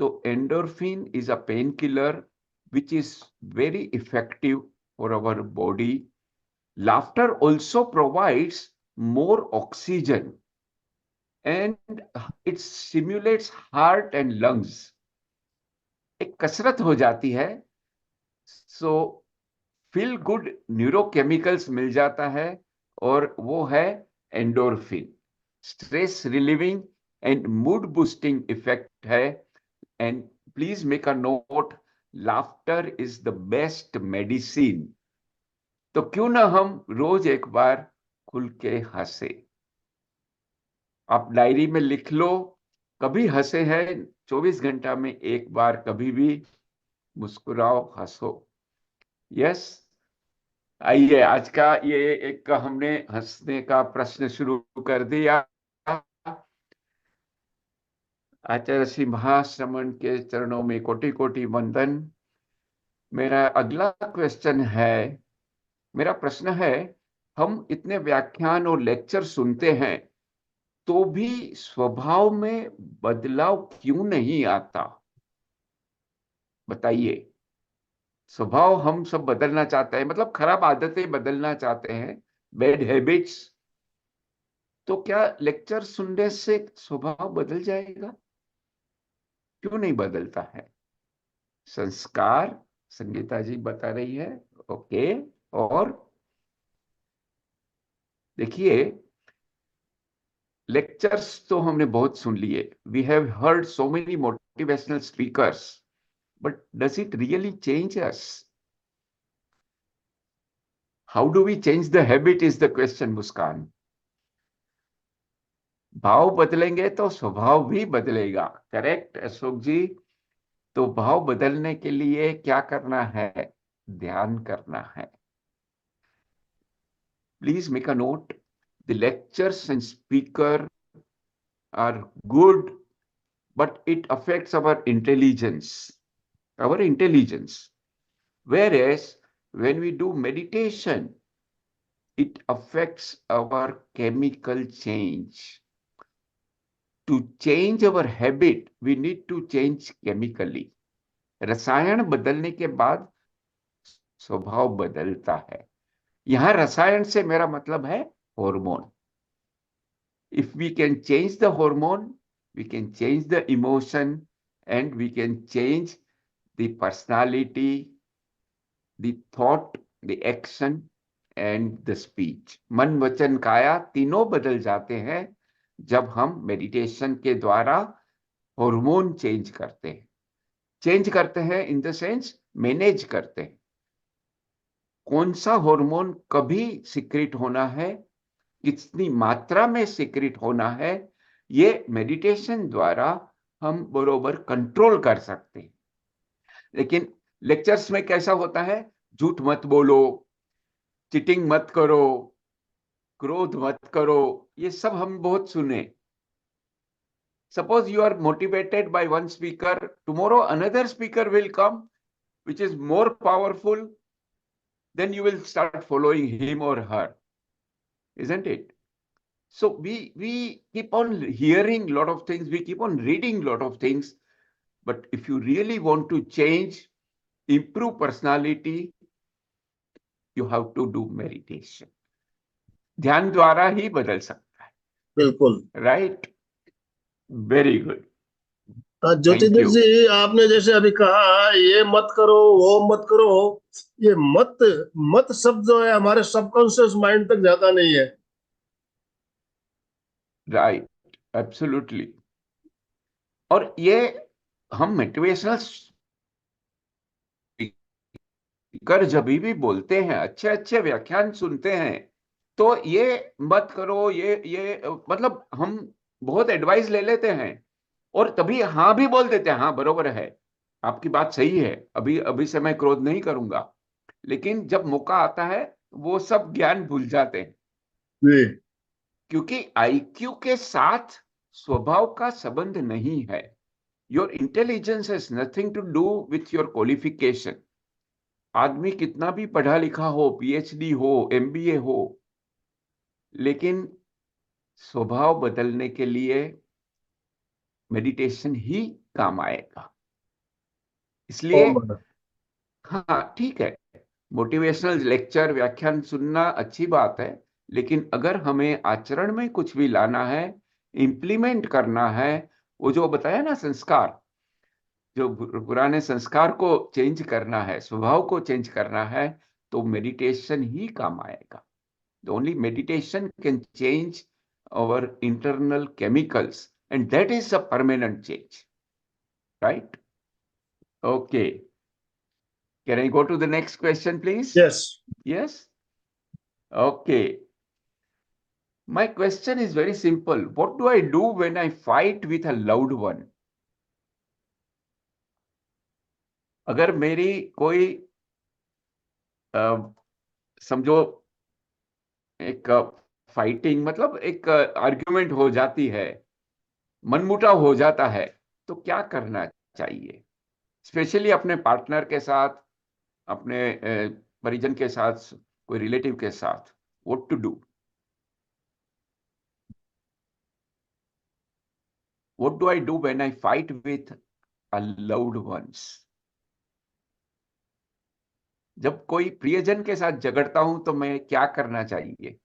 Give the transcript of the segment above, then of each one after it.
तो endorphin is a pain killer which is very effective for our body. Laughter also provides more oxygen and it stimulates heart and lungs. एक कसरत हो जाती है, so feel good neurochemicals मिल जाता है, और वो है endorphin. Stress relieving and mood boosting effect है. And please make a note, laughter is the best medicine. तो क्यों ना हम रोज एक बार खुल के हंसे. आप डायरी में लिख लो, कभी हंसे हैं 24 घंटा में एक बार, कभी भी मुस्कुराओ, हंसो. यस. आइए, आज का ये एक हमने हंसने का प्रश्न शुरू कर दिया. आचार्य श्री महाश्रमण के चरणों में कोटि कोटि वंदन. मेरा अगला क्वेश्चन है, मेरा प्रश्न है, हम इतने व्याख्यान और लेक्चर सुनते हैं तो भी स्वभाव में बदलाव क्यों नहीं आता? बताइए. स्वभाव हम सब बदलना चाहते हैं, मतलब खराब आदतें बदलना चाहते हैं, बैड हैबिट्स. तो क्या लेक्चर सुनने से स्वभाव बदल जाएगा? क्यों नहीं बदलता है? संस्कार, संगीता जी बता रही है. ओके. और देखिए, लेक्चर्स तो हमने बहुत सुन लिए. We have heard so many motivational speakers, but does it really change us? How do we change the habit is the question, Muskan. भाव बदलेंगे तो स्वभाव भी बदलेगा. करेक्ट अशोक जी. तो भाव बदलने के लिए क्या करना है? ध्यान करना है. Please make a note, the lectures and speaker are good, but it affects our intelligence. Whereas when we do meditation, it affects our chemical change. To change our habit, we need to change chemically. रसायन बदलने के बाद स्वभाव बदलता है. यहां रसायन से मेरा मतलब है hormone. If we can change the hormone, we can change the emotion, and we can change the personality, the thought, the action, and the speech. मन वचन काया तीनों बदल जाते हैं जब हम मेडिटेशन के द्वारा हार्मोन चेंज करते हैं. चेंज करते हैं इन द सेंस मैनेज करते हैं. कौन सा हार्मोन कभी सीक्रेट होना है, कितनी मात्रा में सीक्रेट होना है, ये मेडिटेशन द्वारा हम बरोबर कंट्रोल कर सकते हैं. लेकिन लेक्चर्स में कैसा होता है? झूठ मत बोलो, चीटिंग मत करो, क्रोध मत करो, ये सब हम बहुत सुने. Suppose you are motivated by one speaker, tomorrow another speaker will come which is more powerful, then you will start following him or her, isn't it? So we keep on hearing a lot of things, we keep on reading a lot of things, but if you really want to change, improve personality, you have to do meditation. ध्यान द्वारा ही बदल सकता है. बिल्कुल. Right. Very good. Jyotirmay ji, आपने जैसे अभी कहा ये मत करो, वो मत करो, ये मत मत शब्द जो है हमारे सबकॉन्शियस माइंड तक जाता नहीं है. राइट. एब्सोल्युटली. और ये हम मोटिवेशनल स्पीकर जब भी बोलते हैं, अच्छे अच्छे व्याख्यान सुनते हैं, तो ये मत करो, ये मतलब हम बहुत एडवाइस ले लेते हैं और तभी हाँ भी बोल देते हैं. हाँ बरोबर है, आपकी बात सही है, अभी अभी से मैं क्रोध नहीं करूंगा. लेकिन जब मौका आता है वो सब ज्ञान भूल जाते हैं. क्योंकि आईक्यू के साथ स्वभाव का संबंध नहीं है. Your intelligence has nothing to do with your qualification. आदमी कितना भी पढ़ा लिखा हो, पीएचडी हो, एमबीए हो, लेकिन स्वभाव बदलने के लिए मेडिटेशन ही काम आएगा. इसलिए ओम आराम। हाँ ठीक है, मोटिवेशनल लेक्चर व्याख्यान सुनना अच्छी बात है, लेकिन अगर हमें आचरण में कुछ भी लाना है, इम्प्लीमेंट करना है, वो जो बताया ना संस्कार, जो पुराने संस्कार को चेंज करना है, स्वभाव को चेंज करना है, तो मेडिटेशन ही काम आएगा. Only meditation can change our internal chemicals, and that is a permanent change, right? Okay, can I go to the next question, please? Yes. Yes. Okay, my question is very simple. What do I do when I fight with a loved one? अगर मेरी कोई समझो एक fighting मतलब एक argument हो जाती है, मनमुटाव हो जाता है, तो क्या करना चाहिए, स्पेशली अपने पार्टनर के साथ, अपने परिजन के साथ, कोई रिलेटिव के साथ. What to do? What do I do when I fight with a loved ones? जब कोई प्रियजन के साथ झगड़ता हूं तो मैं क्या करना चाहिए?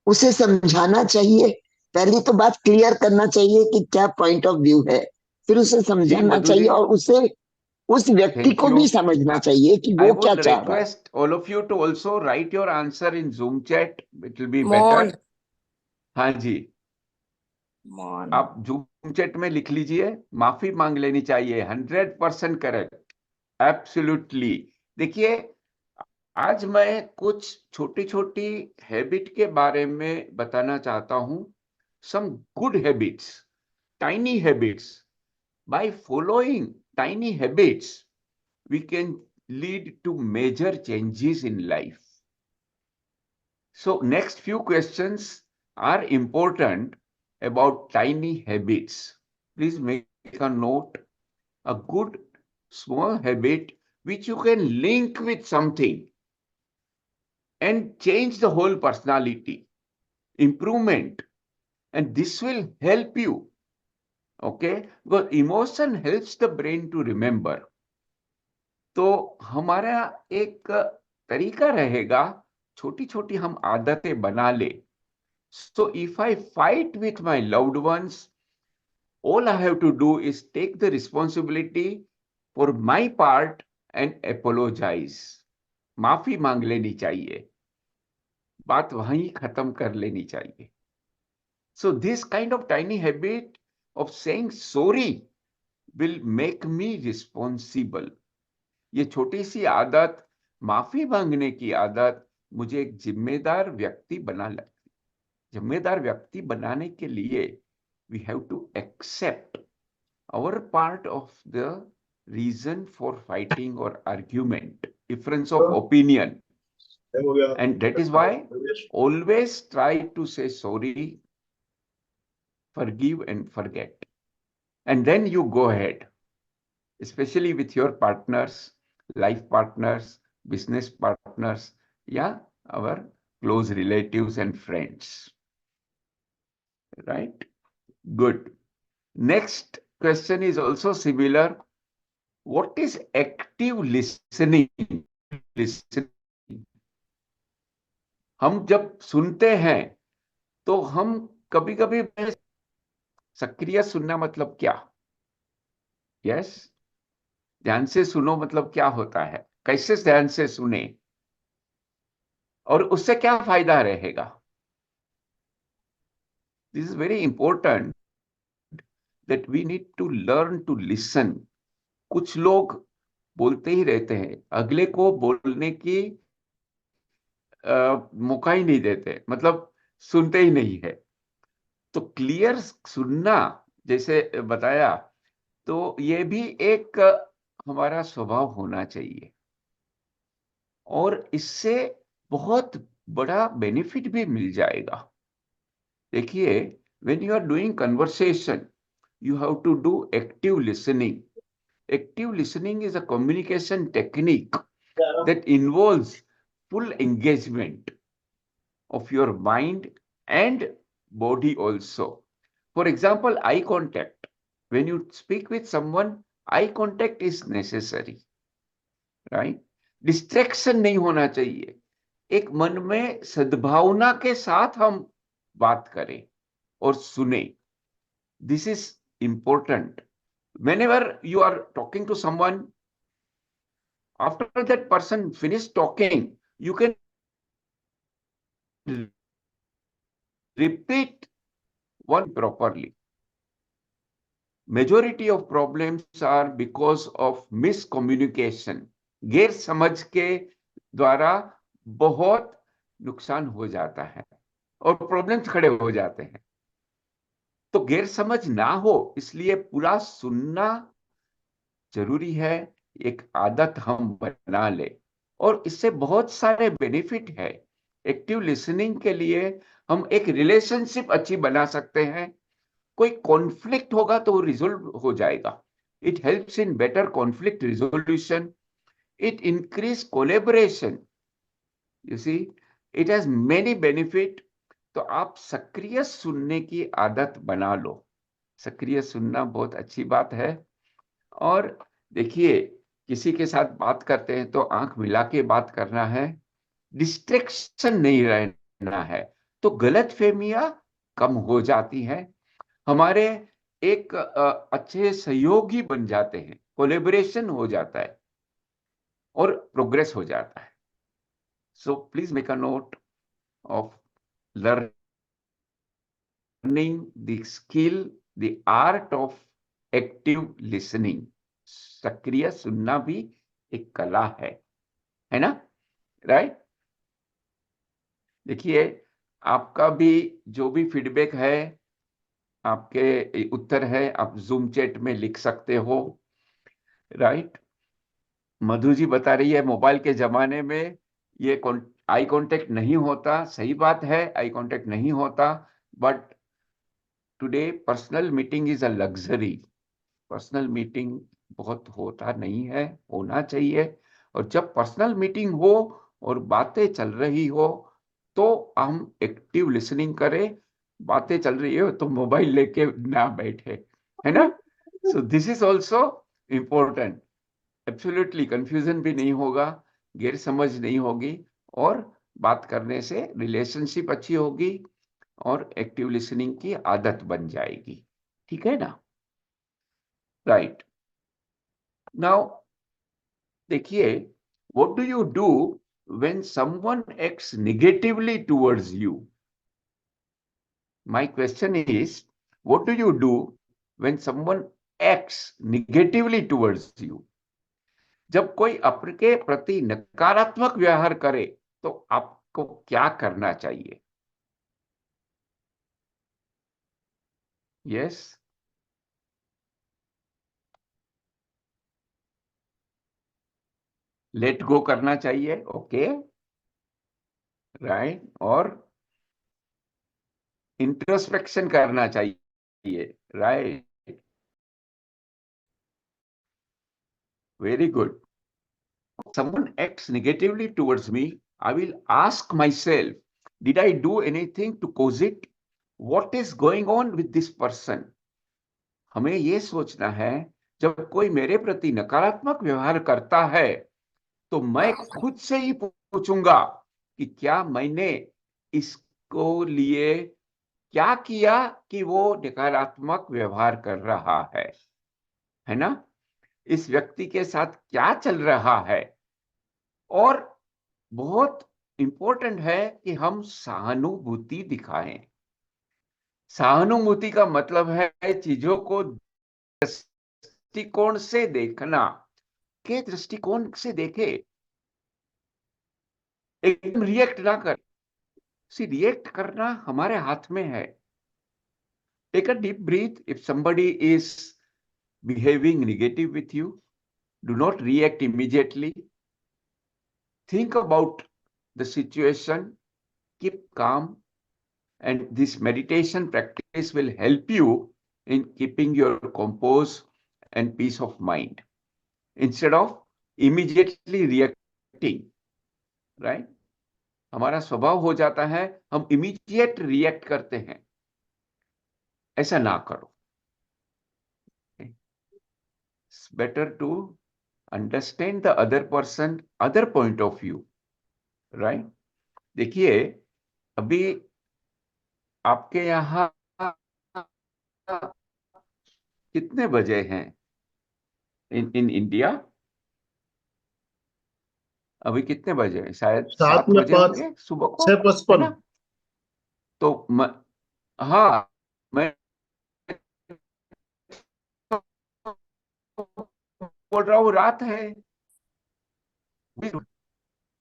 उसे समझाना चाहिए। पहली तो बात क्लियर करना चाहिए कि क्या पॉइंट ऑफ व्यू है, फिर उसे जी समझाना मधु चाहिए जी, और उसे उस व्यक्ति थैंक को यू. भी समझना चाहिए कि I वो क्या would चाह रहा है। request all of you to also write your answer in Zoom chat. It will be Mon. better. हाँ जी, Mon. आप जूम चैट में लिख लीजिए, माफी मांग लेनी चाहिए. 100% करेक्ट, एब्सोल्युटली. देखिए, आज मैं कुछ छोटी छोटी हैबिट के बारे में बताना चाहता हूं. Some good habits, tiny habits. By following tiny habits we can lead to major changes in life. So next few questions are important about tiny habits. Please make a note. A good small habit which you can link with something and change the whole personality, improvement, and this will help you. Okay, because emotion helps the brain to remember. तो हमारा एक तरीका रहेगा, छोटी छोटी हम आदतें बना ले. So if I fight with my loved ones, all I have to do is take the responsibility for my part and apologize. माफी मांग लेनी चाहिए, बात वहीं खत्म कर लेनी चाहिए. So this kind of tiny habit of saying sorry will make me responsible. ये छोटी सी आदत, माफी मांगने की आदत, मुझे एक जिम्मेदार व्यक्ति बना लगती. जिम्मेदार व्यक्ति बनाने के लिए we have to accept our part of the reason for fighting और argument, difference of opinion, and that is why always try to say sorry, forgive and forget, and then you go ahead, especially with your partners, life partners, business partners, yeah, our close relatives and friends. Right? Good. Next question is also similar. What is active listening? Listening. हम जब सुनते हैं तो हम कभी कभी, सक्रिय सुनना मतलब क्या? यस, ध्यान से सुनो मतलब क्या होता है, कैसे ध्यान से सुने, और उससे क्या फायदा रहेगा? This is very important that we need to learn to listen. कुछ लोग बोलते ही रहते हैं, अगले को बोलने की मौका ही नहीं देते, मतलब सुनते ही नहीं है. तो क्लियर सुनना, जैसे बताया, तो ये भी एक हमारा स्वभाव होना चाहिए, और इससे बहुत बड़ा बेनिफिट भी मिल जाएगा. देखिए, when you are doing conversation, you have to do active listening. Active listening is a communication technique that involves full engagement of your mind and body also. For example, eye contact. when you speak with someone, eye contact is necessary, right? Distraction नहीं होना चाहिए, एक मन में सद्भावना के साथ हम बात करें और सुने. This is important. Whenever you are talking to someone, after that person finish talking, you can repeat one properly. Majority of problems are because of miscommunication. गैर समझ के द्वारा बहुत नुकसान हो जाता है और प्रॉब्लम्स खड़े हो जाते हैं. तो गैर समझ ना हो इसलिए पूरा सुनना जरूरी है, एक आदत हम बना ले और इससे बहुत सारे बेनिफिट है. एक्टिव लिसनिंग के लिए हम एक रिलेशनशिप अच्छी बना सकते हैं. कोई कॉन्फ्लिक्ट होगा तो वो रिजोल्व हो जाएगा. It helps in better conflict resolution. It increase collaboration. You see, it has many benefit. तो आप सक्रिय सुनने की आदत बना लो. सक्रिय सुनना बहुत अच्छी बात है. और देखिए, किसी के साथ बात करते हैं तो आंख मिला के बात करना है, डिस्ट्रैक्शन नहीं रहना है, तो गलतफहमियां कम हो जाती हैं. हमारे एक अच्छे सहयोगी बन जाते हैं, कोलेबोरेशन हो जाता है और प्रोग्रेस हो जाता है. So please make a note of learning the skill, the art of active listening. सक्रिय सुनना भी एक कला है ना, राइट? देखिए, आपका भी जो भी फीडबैक है, आपके उत्तर है, आप जूम चैट में लिख सकते हो, राइट? मधु जी बता रही है मोबाइल के जमाने में ये आई कांटेक्ट नहीं होता. सही बात है, आई कांटेक्ट नहीं होता, but today personal meeting is a luxury. Personal meeting बहुत होता नहीं है, होना चाहिए. और जब पर्सनल मीटिंग हो और बातें चल रही हो तो हम एक्टिव लिसनिंग करें. बातें चल रही हो तो मोबाइल लेके ना बैठे, है ना? So this is also important. Absolutely confusion भी नहीं होगा, गैर समझ नहीं होगी और बात करने से रिलेशनशिप अच्छी होगी और एक्टिव लिसनिंग की आदत बन जाएगी. ठीक है ना? राइट. नाउ देखिए, what do you do when someone acts negatively towards you? My question is, what do you do when someone acts negatively towards you? जब कोई आपके प्रति नकारात्मक व्यवहार करे तो आपको क्या करना चाहिए? यस, लेट गो करना चाहिए. Okay, right. और इंट्रोस्पेक्शन करना चाहिए, right? Very good. Someone acts negatively towards me, I will ask myself, did I do anything to cause it? What is going on with this person? हमें ये सोचना है, जब कोई मेरे प्रति नकारात्मक व्यवहार करता है तो मैं खुद से ही पूछूंगा कि क्या मैंने इसको लिए क्या किया कि वो नकारात्मक व्यवहार कर रहा है ना? इस व्यक्ति के साथ क्या चल रहा है? और बहुत इंपॉर्टेंट है कि हम सहानुभूति दिखाएं. सहानुभूति का मतलब है चीजों को दृष्टिकोण से देखना. के दृष्टिकोण से देखे, एकदम रिएक्ट ना कर. रिएक्ट करना हमारे हाथ में है. Take a deep breath. If somebody is behaving negative with you, do not react immediately. Think about the situation, keep calm, and this meditation practice will help you in keeping your compose and peace of mind instead of immediately reacting, right? हमारा स्वभाव हो जाता है हम immediate react करते हैं. ऐसा ना करो. it's better to understand the other person, other point of view, right? देखिए, अभी आपके यहाँ कितने बजे हैं इन इंडिया? अभी कितने बजे हैं? शायद 7 में बजे 5, होंगे सुबह को, 6:55। है ना? तो हाँ, मैं बोल रहा हूँ रात है।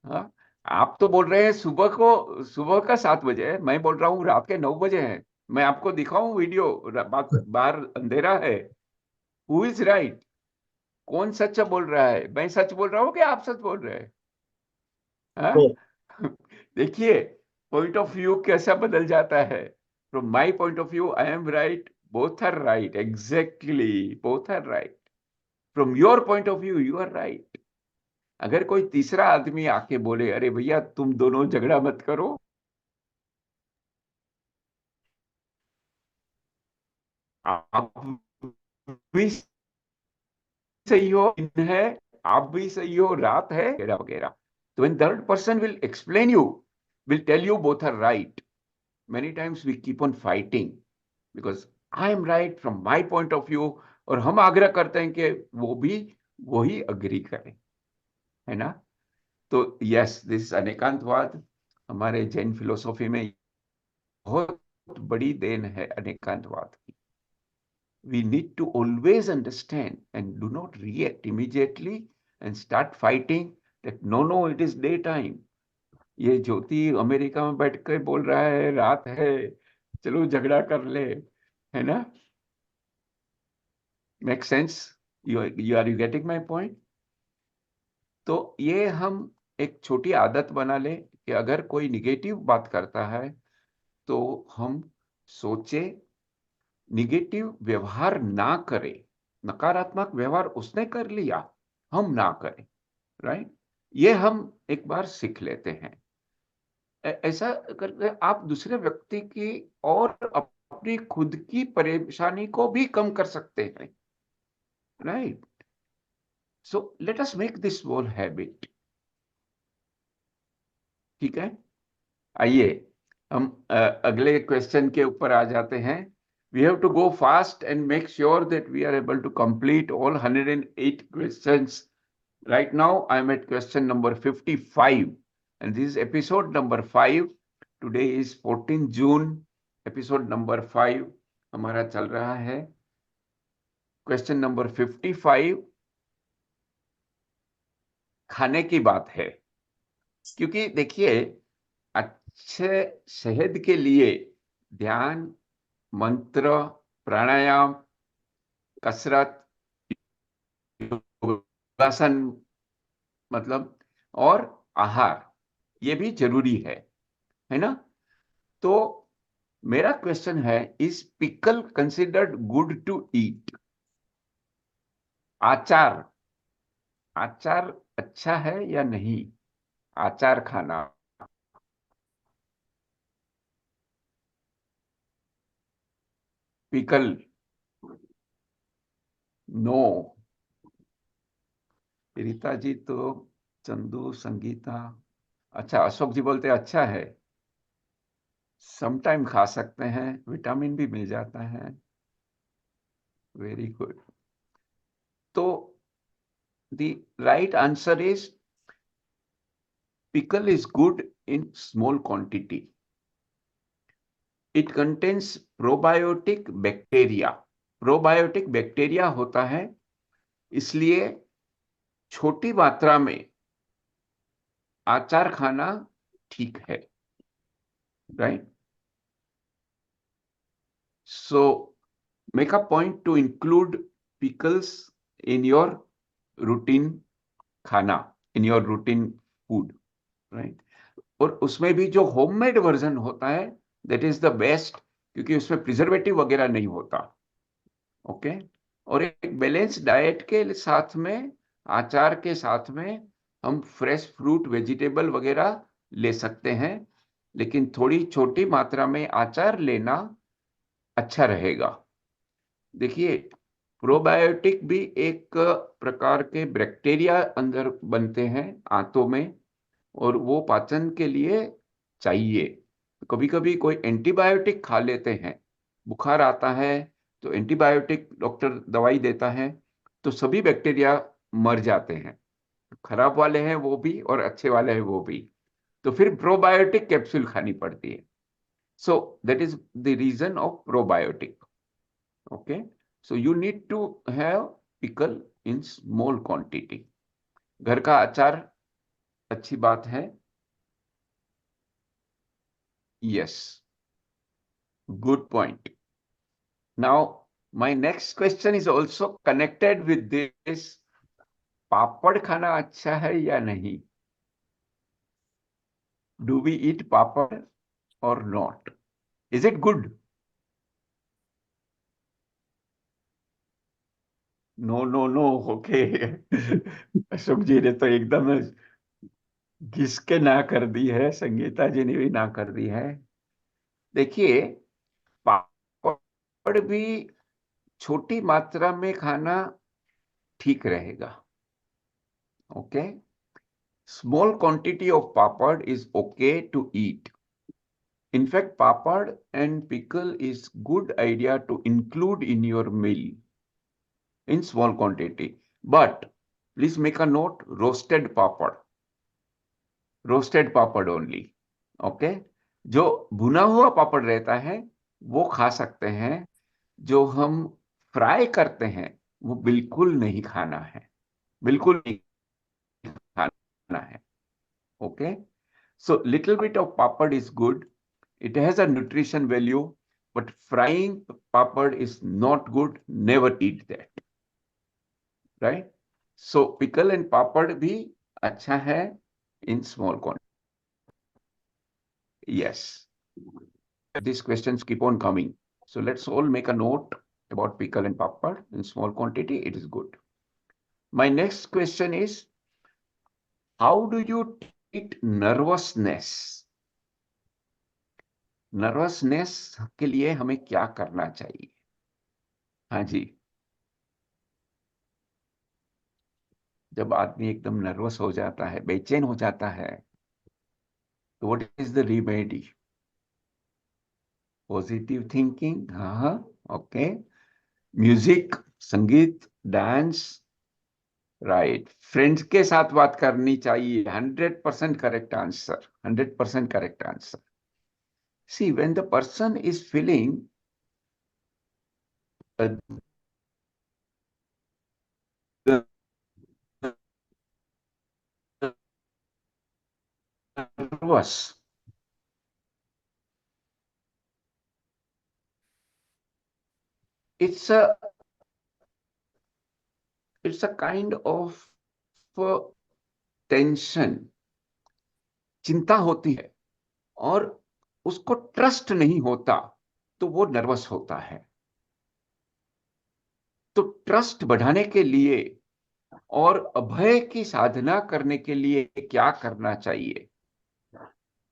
हाँ, आप तो बोल रहे हैं सुबह का 7 बजे है, मैं बोल रहा हूँ रात के 9 बजे है। मैं आपको दिखाऊं वीडियो, बाहर अंधेरा है। Who is right? कौन सच बोल रहा है? मैं सच बोल रहा हूँ कि आप सच बोल रहे हैं? हाँ? देखिए, पॉइंट ऑफ व्यू कैसा बदल जाता है। From my point of view I am right, both are right, exactly both are right. From your point of view you are right. अगर कोई तीसरा आदमी आके बोले अरे भैया तुम दोनों झगड़ा मत करो, आप भी सही हो, दिन है, आप भी सही हो, रात है, वगैरह वगैरह। तो when third person will explain you, will tell you both are right, many times we keep on fighting because I am right from my point of view, और हम आग्रह करते हैं कि वो भी वही अग्री करें, है ना? तो यस, दिस अनेकांतवाद हमारे जैन फिलोसॉफी में बहुत बड़ी देन है, अनेकांतवाद की। We need to always understand and do not react immediately and start fighting that no, it is daytime. ये ज्योति अमेरिका में बैठ कर बोल रहा है रात है, चलो झगड़ा कर ले, है ना? Make sense? You getting my point? तो ये हम एक छोटी आदत बना ले कि अगर कोई निगेटिव बात करता है तो हम सोचे, निगेटिव व्यवहार ना करें। नकारात्मक व्यवहार उसने कर लिया, हम ना करें, राइट? ये हम एक बार सीख लेते हैं। ऐसा करके आप दूसरे व्यक्ति की और अपनी खुद की परेशानी को भी कम कर सकते हैं, right? So let us make this small habit. ठीक है, आइए हम अगले क्वेश्चन के ऊपर आ जाते हैं। We have to go fast and make sure that we are able to complete all 108 questions. Right now, I'm at question number 55, and this is episode number 5. Today is 14 June. Episode number 5 हमारा चल रहा है। Question number 55 खाने की बात है, क्योंकि देखिए अच्छे सेहत के लिए ध्यान, मंत्र, प्राणायाम, कसरत, योगासन, मतलब, और आहार, ये भी जरूरी है ना? तो मेरा क्वेश्चन है, is pickle considered good to eat? आचार आचार अच्छा है या नहीं? आचार खाना। Pickle no. रीता जी तो, चंदू, संगीता, अच्छा, अशोक जी बोलते अच्छा है, समटाइम खा सकते हैं, विटामिन भी मिल जाता है। Very good. तो the right answer is pickle is good in small quantity. It contains probiotic bacteria. Probiotic bacteria होता है, इसलिए छोटी मात्रा में आचार खाना ठीक है, right? So make a point to include pickles in your routine खाना, in your routine food, right? और उसमें भी जो होममेड वर्जन होता है दैट इज द बेस्ट, क्योंकि उसमें प्रिजर्वेटिव वगैरह नहीं होता। ओके, और एक बैलेंस डाइट के साथ में, आचार के साथ में हम फ्रेश फ्रूट, वेजिटेबल वगैरह ले सकते हैं, लेकिन थोड़ी छोटी मात्रा में आचार लेना अच्छा रहेगा। देखिए, प्रोबायोटिक भी एक प्रकार के बैक्टीरिया अंदर बनते हैं आंतों में, और वो पाचन के लिए चाहिए। कभी कभी कोई एंटीबायोटिक खा लेते हैं, बुखार आता है तो एंटीबायोटिक डॉक्टर दवाई देता है, तो सभी बैक्टीरिया मर जाते हैं, खराब वाले हैं वो भी और अच्छे वाले हैं वो भी, तो फिर प्रोबायोटिक कैप्सूल खानी पड़ती है। So that is the reason of probiotic. Okay, so you need to have pickle in small quantity. घर का अचार अच्छी बात है। Yes, good point. Now my next question is also connected with this. पापड़ खाना अच्छा है या नहीं? Do we eat papad or not? Is it good? No, no, no. Okay. Ashok जी ने तो एकदम घिस के ना कर दी है, संगीता जी ने भी ना कर दी है। देखिए, पापड़ भी छोटी मात्रा में खाना ठीक रहेगा। Okay, small quantity of papad is okay to eat. In fact, papad and pickle is good idea to include in your meal in small quantity. But please make a note, roasted papad only. Okay? जो भुना हुआ पापड़ रहता है वो खा सकते हैं, जो हम फ्राई करते हैं वो बिल्कुल नहीं खाना है, बिल्कुल नहीं खाना है। Okay? So little bit of papad is good. It has a nutrition value, but frying papad is not good. Never eat that. Right? So pickle and papad bhi अच्छा है in small quantity. Yes. These questions keep on coming. So let's all make a note about pickle and papad in small quantity. It is good. My next question is, how do you treat nervousness? Nervousness के लिए हमें क्या करना चाहिए? हाँ जी, जब आदमी एकदम नर्वस हो जाता है, बेचैन हो जाता है, तो what is the remedy? Positive thinking, हाँ, ओके, म्यूजिक, संगीत, डांस, राइट, फ्रेंड्स के साथ बात करनी चाहिए। 100% correct answer, 100% correct answer. See, when the person is feeling nervous, it's a kind of tension, चिंता होती है, और उसको ट्रस्ट नहीं होता, तो वो नर्वस होता है। तो ट्रस्ट बढ़ाने के लिए और अभय की साधना करने के लिए क्या करना चाहिए?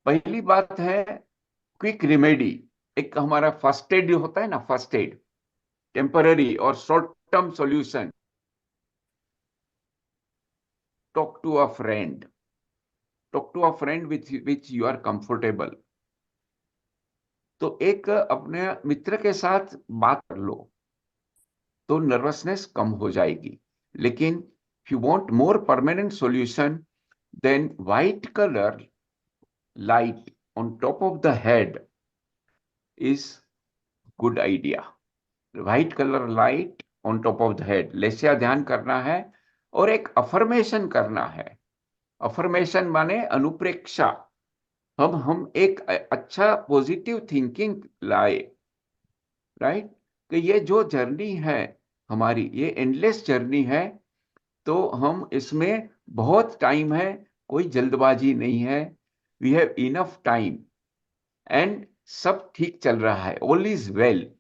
पहली बात है क्विक रिमेडी। एक हमारा फर्स्ट एड होता है ना, फर्स्ट एड, टेम्पररी और short term solution. Talk to a friend, talk to a friend which you are comfortable. तो एक अपने मित्र के साथ बात कर लो, तो नर्वसनेस कम हो जाएगी। लेकिन if you want more permanent solution, then white color light on top of the head is good idea. White color light on top of the head, लेस्या ध्यान करना है और एक अफर्मेशन करना है। अफर्मेशन माने अनुप्रेक्षा। हम एक अच्छा पॉजिटिव थिंकिंग लाए, राइट, कि ये जो जर्नी है हमारी, ये एंडलेस जर्नी है, तो हम इसमें बहुत टाइम है, कोई जल्दबाजी नहीं है, we have enough time, and सब ठीक चल रहा है, all is well,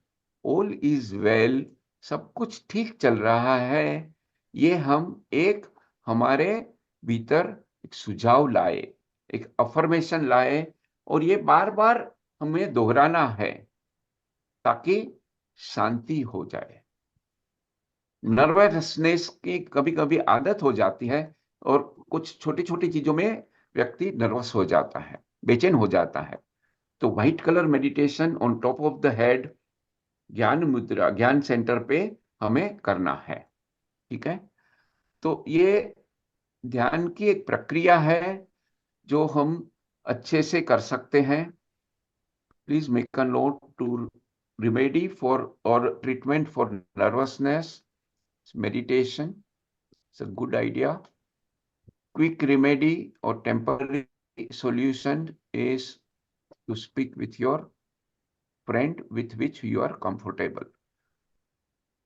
all is well, सब कुछ ठीक चल रहा है। ये हम एक हमारे भीतर एक सुझाव लाए, एक अफर्मेशन लाए, और ये बार बार हमें दोहराना है ताकि शांति हो जाए। नर्वसनेस की कभी कभी आदत हो जाती है और कुछ छोटी छोटी चीजों में व्यक्ति नर्वस हो जाता है, बेचैन हो जाता है। तो white colour meditation on top of the head, ज्ञान मुद्रा, ज्ञान सेंटर पे हमें करना है। ठीक है, तो ये ध्यान की एक प्रक्रिया है जो हम अच्छे से कर सकते हैं। Please make a note to remedy for or treatment for nervousness. Meditation is a good idea. Quick remedy or temporary solution is to speak with your friend with which you are comfortable.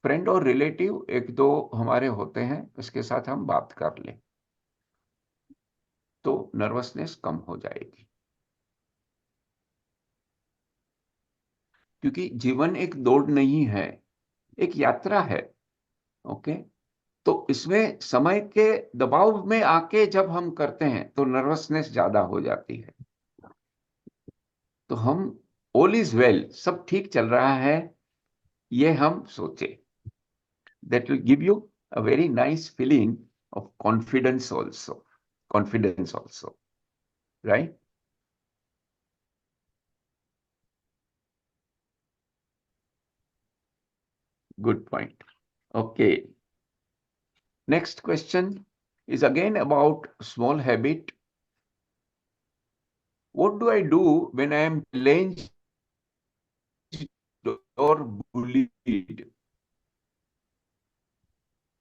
Friend और relative एक दो हमारे होते हैं, उसके साथ हम बात कर लें तो नर्वसनेस कम हो जाएगी। क्योंकि जीवन एक दौड़ नहीं है, एक यात्रा है। ओके, तो इसमें समय के दबाव में आके जब हम करते हैं तो नर्वसनेस ज्यादा हो जाती है। तो हम ऑल इज वेल, सब ठीक चल रहा है, ये हम सोचे। That will give you a very nice feeling of confidence also, right? Good point. Okay. Next question is again about small habit. What do I do when I am challenged or bullied?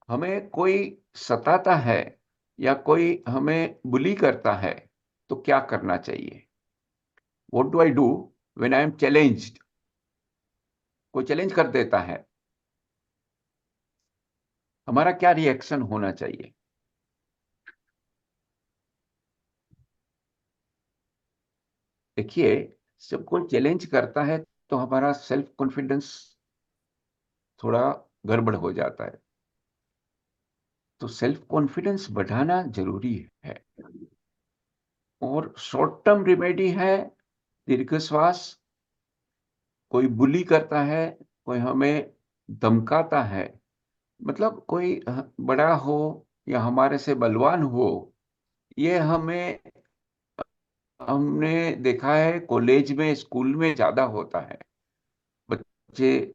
हमें कोई सताता है या कोई हमें बुली करता है तो क्या करना चाहिए? What do I do when I am challenged? कोई चैलेंज कर देता है, हमारा क्या रिएक्शन होना चाहिए? देखिए, जब कोई चैलेंज करता है तो हमारा सेल्फ कॉन्फिडेंस थोड़ा गड़बड़ हो जाता है। तो सेल्फ कॉन्फिडेंस बढ़ाना जरूरी है। और शॉर्ट टर्म रिमेडी है दीर्घ श्वास। कोई बुली करता है, कोई हमें धमकाता है, मतलब कोई बड़ा हो या हमारे से बलवान हो, ये हमने देखा है कॉलेज में, स्कूल में ज्यादा होता है। बच्चे,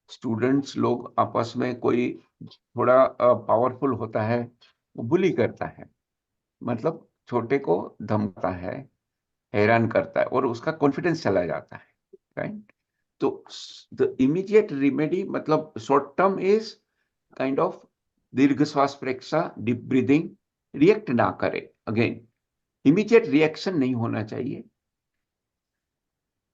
स्टूडेंट्स लोग आपस में, कोई थोड़ा पावरफुल होता है वो बुली करता है, मतलब छोटे को धमकाता है, हैरान करता है और उसका कॉन्फिडेंस चला जाता है, राइट? तो द इमीडिएट रिमेडी, मतलब short term is kind of दीर्घ श्वास प्रेक्षा, डीप ब्रीदिंग। रिएक्ट ना करे, अगेन इमीडिएट रिएक्शन नहीं होना चाहिए,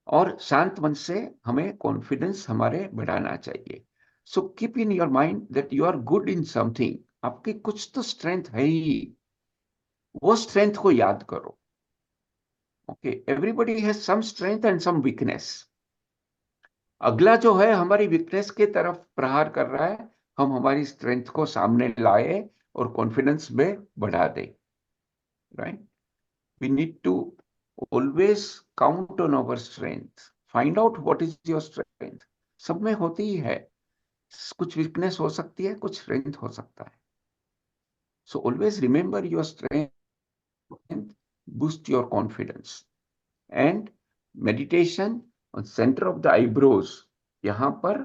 और शांत मन से हमें कॉन्फिडेंस हमारे बढ़ाना चाहिए। So keep in your mind that you are good in something. आपकी कुछ तो स्ट्रेंथ है ही, वो स्ट्रेंथ को याद करो। Okay, everybody has some strength and some weakness. अगला जो है हमारी वीकनेस के तरफ प्रहार कर रहा है, हम हमारी स्ट्रेंथ को सामने लाए और कॉन्फिडेंस में बढ़ा दे, right? We need to always count on our strength. Find out what is your strength. सब में होती ही है, कुछ वीकनेस हो सकती है, कुछ स्ट्रेंथ हो सकता है। So always remember your strength, boost your confidence. And meditation on center of the eyebrows, यहाँ पर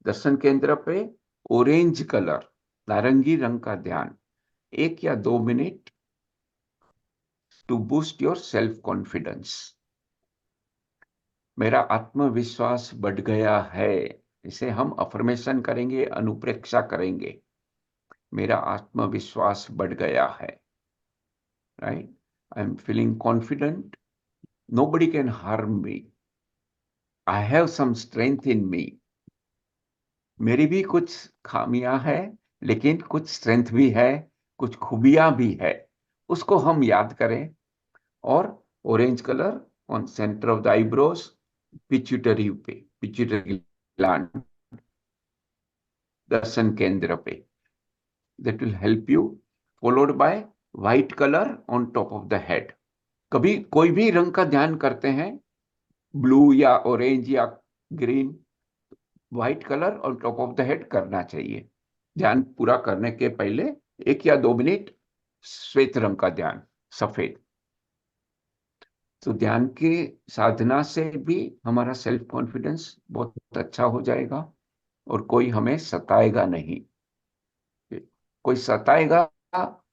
दर्शन केंद्र पे ऑरेंज कलर, नारंगी रंग का ध्यान 1 या 2 minute to boost your self confidence. मेरा आत्मविश्वास बढ़ गया है, इसे हम अफर्मेशन करेंगे, अनुप्रेक्षा करेंगे। मेरा आत्मविश्वास बढ़ गया है, right? I am feeling confident, nobody can harm me, I have some strength in me. मेरी भी कुछ खामियां हैं, लेकिन कुछ स्ट्रेंथ भी है, कुछ खूबियां भी है, उसको हम याद करें। और orange colour on centre of the eyebrows, pituitary पे, पिट्यूटरी ग्लैंड, दर्शन केंद्र पे, that will help you, followed by white color on top of the head। कभी कोई भी रंग का ध्यान करते हैं, ब्लू या ऑरेंज या green, white colour on top of the head करना चाहिए। ध्यान पूरा करने के पहले 1 या 2 मिनट श्वेत रंग का ध्यान, सफेद। तो ध्यान की साधना से भी हमारा सेल्फ कॉन्फिडेंस बहुत अच्छा हो जाएगा और कोई हमें सताएगा नहीं। कोई सताएगा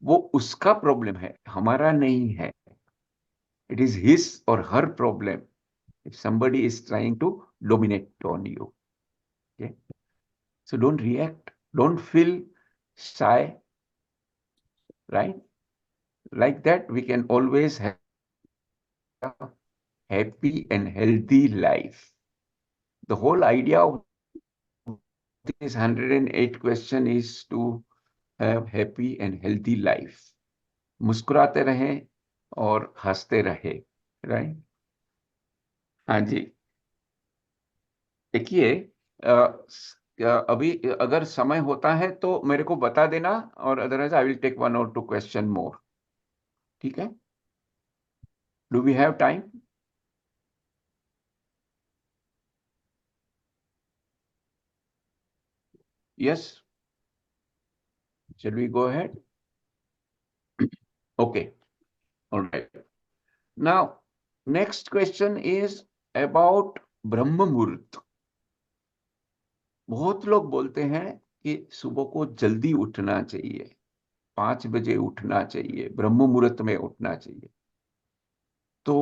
वो उसका प्रॉब्लम है, हमारा नहीं है। इट इज हिज और हर problem if somebody is trying to dominate on you. Okay, so don't react, don't feel shy, right? Like that we can always have a happy and healthy life. The whole idea of this 108 question is to have happy and healthy life. मुस्कुराते रहें और हंसते रहे, right? हाँ जी, देखिए अभी अगर समय होता है तो मेरे को बता देना, और otherwise I will take 1 or 2 question more. ठीक है, do we have time? Yes, shall we go ahead? Okay, alright. Now next question is about Brahma Muhurta. बहुत लोग बोलते हैं कि सुबह को जल्दी उठना चाहिए, 5 बजे उठना चाहिए, ब्रह्म मुहूर्त में उठना चाहिए। तो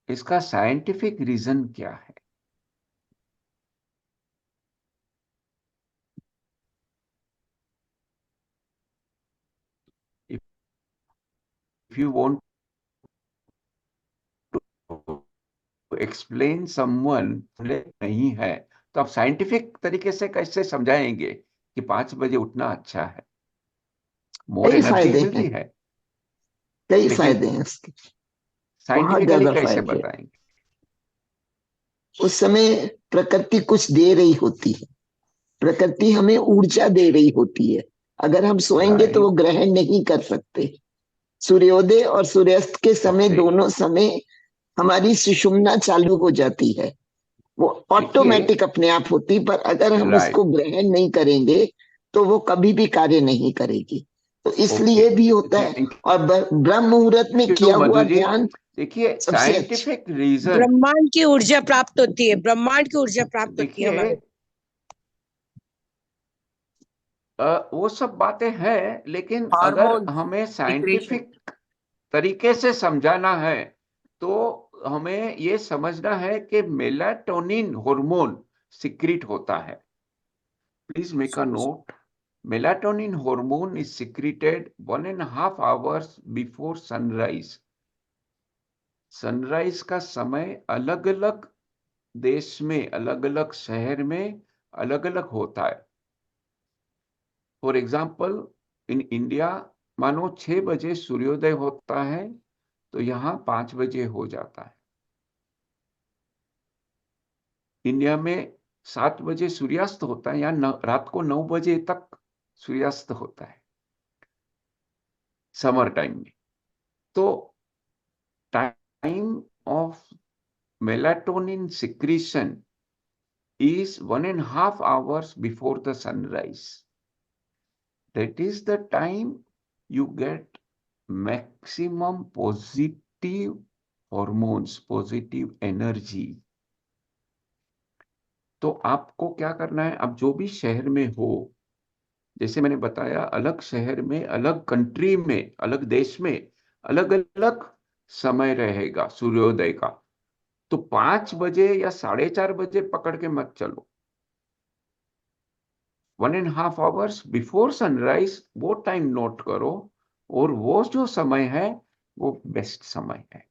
इसका साइंटिफिक रीजन क्या है? If you want to explain someone नहीं है तो आप साइंटिफिक तरीके से कैसे समझाएंगे कि 5 बजे उठना अच्छा है, मोर कई एनर्जी फायदे मिलती हैं, है, कई लेकिन फायदे हैं उसके, बहुत साइंटिफिकली ज्यादा कैसे फायदे। बताएंगे? उस समय प्रकृति कुछ दे रही होती है, प्रकृति हमें ऊर्जा दे रही होती है। अगर हम सोएंगे तो वो राइट, ग्रहण नहीं कर सकते। सूर्योदय और सूर्यास्त के समय, ओके। दोनों समय हमारी सुषुम्ना चालू हो जाती है, वो देखिए, ऑटोमेटिक अपने आप होती। पर अगर हम उसको राइट, ग्रहण नहीं करेंगे तो वो कभी भी कार्य नहीं करेगी। तो ओके, इसलिए भी होता है। थैंक और ब्रह्म मुहूर्त में यू किया हुआ मधु जी। ध्यान देखिए सबसे अच्छा। साइंटिफिक रीजन, ब्रह्मांड की ऊर्जा प्राप्त होती है, ब्रह्मांड की ऊर्जा प्राप्त होती है देखिए हमारे। वो सब बातें हैं, लेकिन अगर हार्मोन हमें सिक्रेशन। साइंटिफिक तरीके से समझाना है तो हमें ये समझना है कि मेलाटोनिन हार्मोन सिक्रीट होता है। Please make a note, melatonin hormone is secreted 1.5 hours before sunrise. Sunrise का समय अलग अलग देश में, अलग अलग शहर में अलग अलग होता है। फॉर एग्जाम्पल इन इंडिया, मानो 6 बजे सूर्योदय होता है तो यहाँ 5 बजे हो जाता है। इंडिया में 7 बजे सूर्यास्त होता है, यहाँ रात को 9 बजे तक सूर्यास्त होता है समर टाइम में। तो time of melatonin secretion is 1.5 hours before the sunrise. That is the time you get maximum positive hormones, positive energy. तो आपको क्या करना है, अब जो भी शहर में हो, जैसे मैंने बताया, अलग शहर में, अलग कंट्री में, अलग देश में अलग अलग समय रहेगा सूर्योदय का। तो 5 बजे या 4:30 बजे पकड़ के मत चलो। 1.5 hours बिफोर सनराइज वो टाइम नोट करो, और वो जो समय है वो बेस्ट समय है।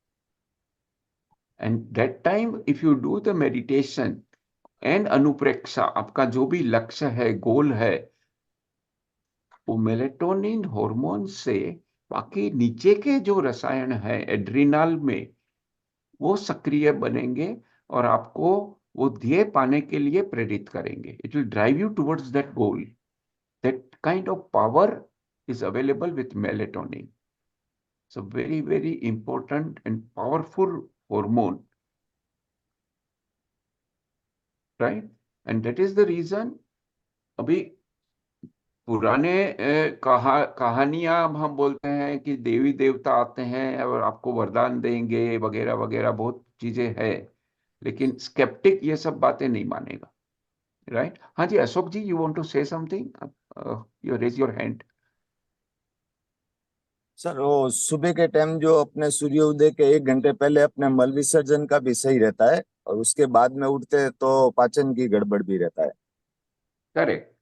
And that time if you do the meditation and anupreksha, आपका जो भी लक्ष्य है, गोल है, वो मेलेटोनिन हार्मोन से बाकी नीचे के जो रसायन है एड्रिनल में, वो सक्रिय बनेंगे और आपको वो ध्येय पाने के लिए प्रेरित करेंगे। It will drive you towards that goal. That kind of power is available with melatonin. So very, very important and powerful hormone, right? And that is the reason, अभी पुराने कहानियां हम बोलते हैं कि देवी देवता आते हैं और आपको वरदान देंगे वगैरह वगैरह, बहुत चीजें हैं, लेकिन स्केप्टिक ये सब बातें नहीं मानेगा। राइट? हाँ जी, Ashok ji, you want to say something? You raise your hand. Sir, वो सुबह के टाइम जो अपने सूर्योदय के 1 घंटे पहले अपने मल विसर्जन का भी सही रहता है, और उसके बाद में उठते हैं तो पाचन की गड़बड़ भी रहता है। Correct,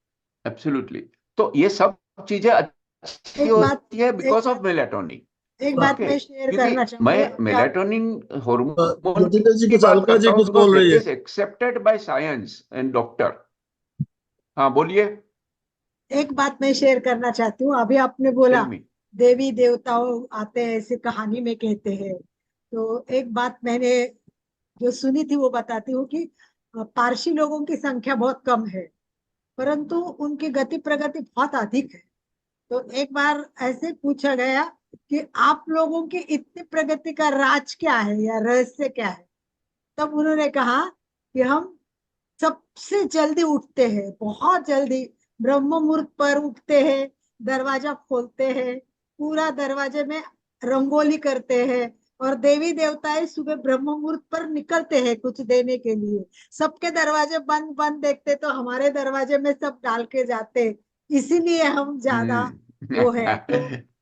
absolutely. तो ये सब चीजें अच्छी एक बात होती है एक बिकॉज ऑफ बात मेलाटोनिन। एक बात ओके, मैं शेयर क्योंकि करना मैं चाहूंगी अभी आप। मेलाटोनिन हार्मोन ज्योतिका जी की कुछ, बात अलका करता जी हूँ कुछ बिकॉज बोल दैट रही है। Is accepted by science and doctor. हाँ, बोलिए। एक बात मैं शेयर करना चाहती हूँ, अभी आपने बोला टेल मी। देवी देवताओं आते हैं ऐसे कहानी में कहते हैं। तो एक बात मैंने जो सुनी थी वो बताती हूँ कि पारसी लोगों की संख्या बहुत कम है, परंतु उनकी गति प्रगति बहुत अधिक है। तो एक बार ऐसे पूछा गया कि आप लोगों की इतनी प्रगति का राज क्या है या रहस्य क्या है। तब उन्होंने कहा कि हम सबसे जल्दी उठते हैं, बहुत जल्दी ब्रह्म मुहूर्त पर उठते हैं, दरवाजा खोलते हैं, पूरा दरवाजे में रंगोली करते हैं, और देवी देवताएं सुबह ब्रह्म मुहूर्त पर निकलते हैं कुछ देने के लिए। सबके दरवाजे बंद बंद देखते तो हमारे दरवाजे में सब डाल के जाते, इसीलिए हम ज्यादा वो है। तो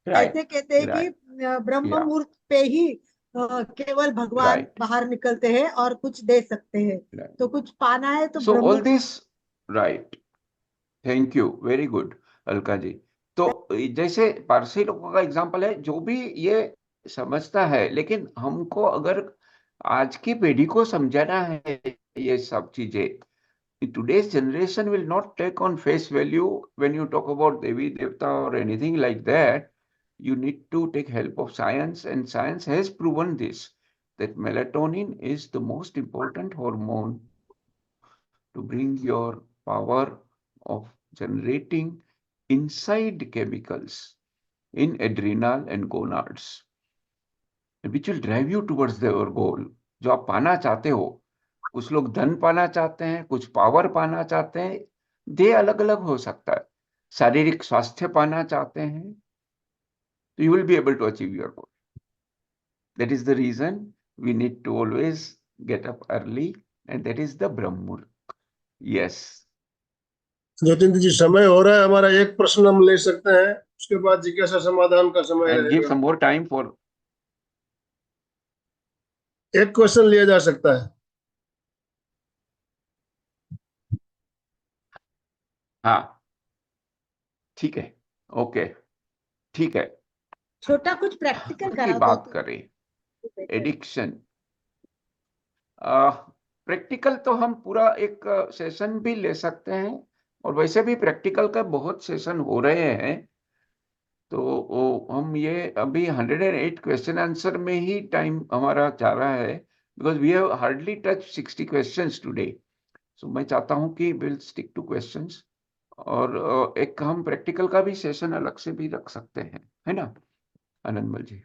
ऐसे राइट, कहते हैं कि राइट, ब्रह्म या, मुहूर्त पे ही केवल भगवान राइट, बाहर निकलते हैं और कुछ दे सकते हैं। राइट। तो कुछ पाना है तो सो ब्रह्म। All this, right, thank you, very good, Alka ji. तो जैसे पारसी लोगों का एग्जांपल है, जो भी ये समझता है, लेकिन हमको अगर आज की पीढ़ी को समझाना है ये सब चीजें, today's generation will not take on face value when you talk about Devi Devta or anything like that. You need to take help of science, and science has proven this, that melatonin is the most important hormone to bring your power of generating inside chemicals in adrenal and gonads, which will drive you towards your goal. जो आप पाना चाहते हो, कुछ लोग धन पाना चाहते हैं, कुछ पावर पाना चाहते हैं, दे अलग अलग हो सकता है। शारीरिक स्वास्थ्य पाना चाहते हैं, तो you will be able to achieve your goal. That is the reason we need to always get up early, and that is the Brahm Muhurt. Yes. Jyotindra जी, समय हो रहा है हमारा, एक प्रश्न हम ले सकते हैं, उसके बाद जिज्ञासा समाधान का समय And give रहेगा। some more time for, एक क्वेश्चन लिया जा सकता है। हाँ, ठीक है, ओके, ठीक है। छोटा कुछ प्रैक्टिकल की करा दो बात तो करें, बेटर है। एडिक्शन, प्रैक्टिकल तो हम पूरा एक सेशन भी ले सकते हैं, और वैसे भी प्रैक्टिकल का बहुत सेशन हो रहे हैं। तो हम ये अभी 108 क्वेश्चन आंसर में ही टाइम हमारा जा रहा है, because we have hardly touch 60 questions today. So मैं चाहता हूं कि विल स्टिक टू क्वेश्चंस, और एक हम प्रैक्टिकल का भी सेशन अलग से भी रख सकते हैं, है ना आनंदमल जी?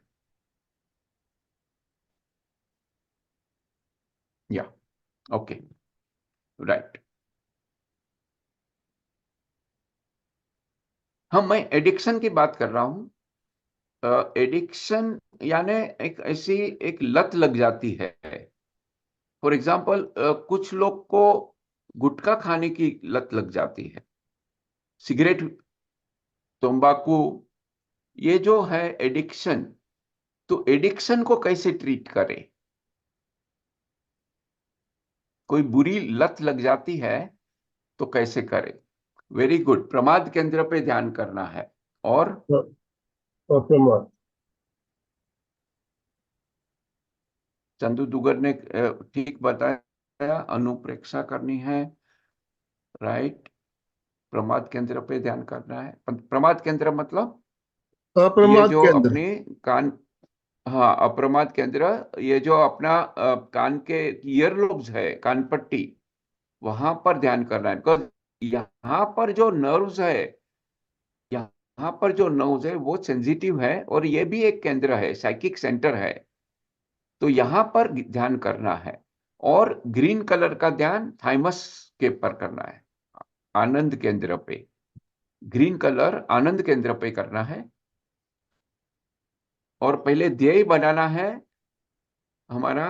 या, ओके, राइट। हाँ, मैं एडिक्शन की बात कर रहा हूँ। एडिक्शन यानी एक ऐसी एक लत लग जाती है। फॉर एग्जाम्पल, कुछ लोग को गुटखा खाने की लत लग जाती है, सिगरेट, तंबाकू, ये जो है एडिक्शन। तो एडिक्शन को कैसे ट्रीट करें? कोई बुरी लत लग जाती है तो कैसे करें? वेरी गुड, प्रमाद केंद्र पे ध्यान करना है। और प्रमाद, चंदू दुगर ने ठीक बताया, अनुप्रेक्षा करनी है, राइट। प्रमाद केंद्र पे ध्यान करना है। प्रमाद केंद्र मतलब ये अप्रमाद जो केंद्र। अपने कान, हाँ, अप्रमाद केंद्र, ये जो अपना कान के ईयर लोब्स है, कान पट्टी, वहां पर ध्यान करना है। बिकॉज यहाँ पर जो नर्व्स है, यहाँ पर जो नर्व्स है वो सेंसिटिव है, और ये भी एक केंद्र है, साइकिक सेंटर है। तो यहाँ पर ध्यान करना है, और ग्रीन कलर का ध्यान थाइमस के पर करना है, आनंद केंद्र पे। ग्रीन कलर आनंद केंद्र पे करना है और पहले ध्येय बनाना है, हमारा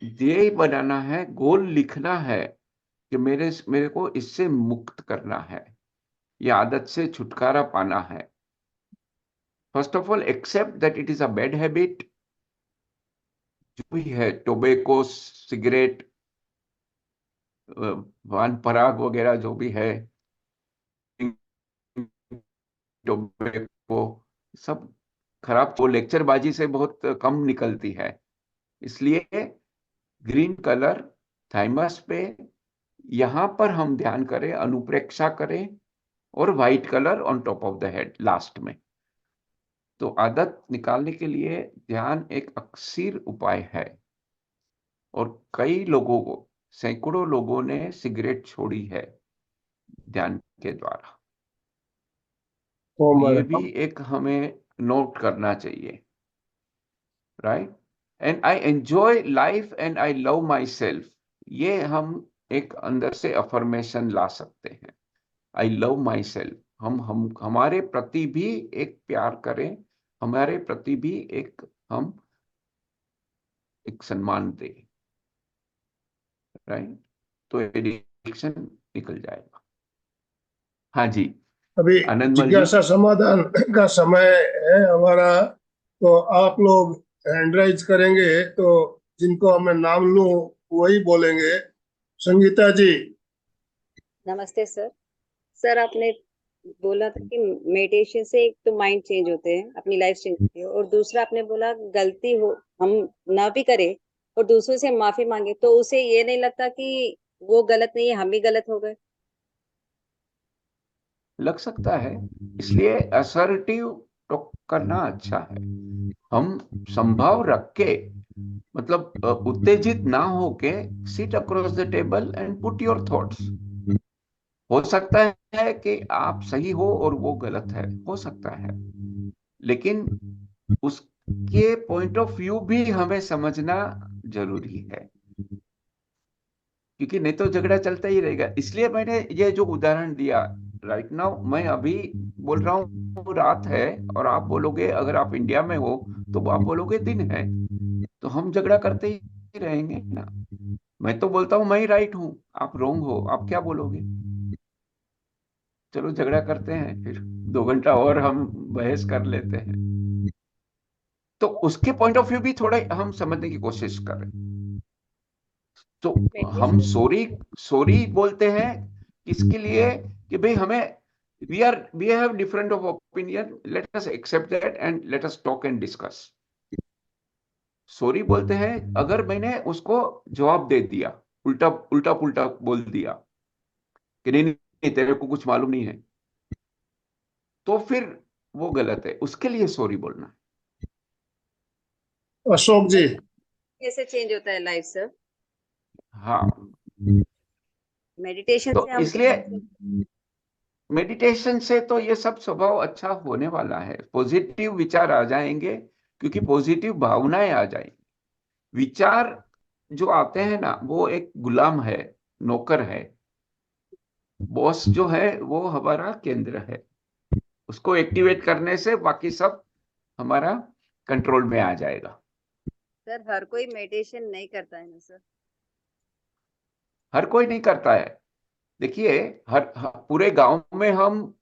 ध्येय बनाना है, गोल लिखना है कि मेरे को इससे मुक्त करना है, ये आदत से छुटकारा पाना है। First of all except that it is a bad habit, जो भी है, टोबैको, सिगरेट, पान पराग वगैरह जो भी है, टोबैको, सब खराब, वो लेक्चरबाजी से बहुत कम निकलती है। इसलिए ग्रीन कलर थाइमस पे, यहां पर हम ध्यान करें, अनुप्रेक्षा करें, और white colour on top of the head last में। तो आदत निकालने के लिए ध्यान एक अक्सर उपाय है, और कई लोगों को, सैकड़ों लोगों ने सिगरेट छोड़ी है ध्यान के द्वारा। ओम तो ये हर भी एक हमें नोट करना चाहिए, right. And I enjoy life and I love my self, ये हम एक अंदर से अफर्मेशन ला सकते हैं। आई लव माई सेल्फ, हम हमारे प्रति भी एक प्यार करें, हमारे प्रति भी हम एक सम्मान दें, राइट। तो एडिक्शन निकल जाएगा। हाँ जी, अभी आनंदमल जी। जिज्ञासा समाधान का समय है हमारा, तो आप लोग हैंड राइज करेंगे, तो जिनको मैं नाम लूं वही बोलेंगे। संगीता जी। नमस्ते सर। सर आपने बोला था कि मेडिटेशन से एक तो माइंड चेंज होते हैं, अपनी लाइफ चेंज होती है, और दूसरा आपने बोला गलती हो हम ना भी करें और दूसरों से माफी मांगे तो उसे ये नहीं लगता कि वो गलत नहीं है, हम ही गलत हो गए। लग सकता है, इसलिए असर्टिव टॉक करना अच्छा है। हम संभाव रख के, मतलब उत्तेजित ना होके, sit across the table and put your thoughts. हो सकता है कि आप सही हो और वो गलत है, हो सकता है, लेकिन उसके पॉइंट ऑफ व्यू भी हमें समझना जरूरी है, क्योंकि नहीं तो झगड़ा चलता ही रहेगा। इसलिए मैंने ये जो उदाहरण दिया, राइट नाउ मैं अभी बोल रहा हूँ रात है, और आप बोलोगे, अगर आप इंडिया में हो तो आप बोलोगे दिन है, तो हम झगड़ा करते ही रहेंगे ना। मैं तो बोलता हूँ मैं ही राइट हूँ, आप रॉन्ग हो, आप क्या बोलोगे? चलो झगड़ा करते हैं, फिर 2 घंटा और हम बहस कर लेते हैं। तो उसके पॉइंट ऑफ व्यू भी थोड़ा हम समझने की कोशिश करें। तो हम सॉरी सॉरी बोलते हैं किसके लिए? कि भाई हमें, we have different of opinion, let us accept that and let us talk and discuss. Sorry बोलते हैं अगर मैंने उसको जवाब दे दिया, उल्टा उल्टा पुल्टा बोल दिया कि नहीं नहीं तेरे को कुछ मालूम नहीं है, तो फिर वो गलत है, उसके लिए सॉरी बोलना है। अशोक जी। कैसे चेंज होता है लाइफ सर? हाँ, मेडिटेशन तो से हम इसलिए मेडिटेशन से तो ये सब स्वभाव अच्छा होने वाला है, पॉजिटिव विचार आ जाएंगे, क्योंकि पॉजिटिव भावनाएं आ जाएंगी। विचार जो आते हैं ना, वो एक गुलाम है, नौकर है। बॉस जो है वो हमारा केंद्र है, उसको एक्टिवेट करने से बाकी सब हमारा कंट्रोल में आ जाएगा। सर हर कोई मेडिटेशन नहीं करता है ना सर? हर कोई नहीं करता है। देखिए, पूरे गांव में हम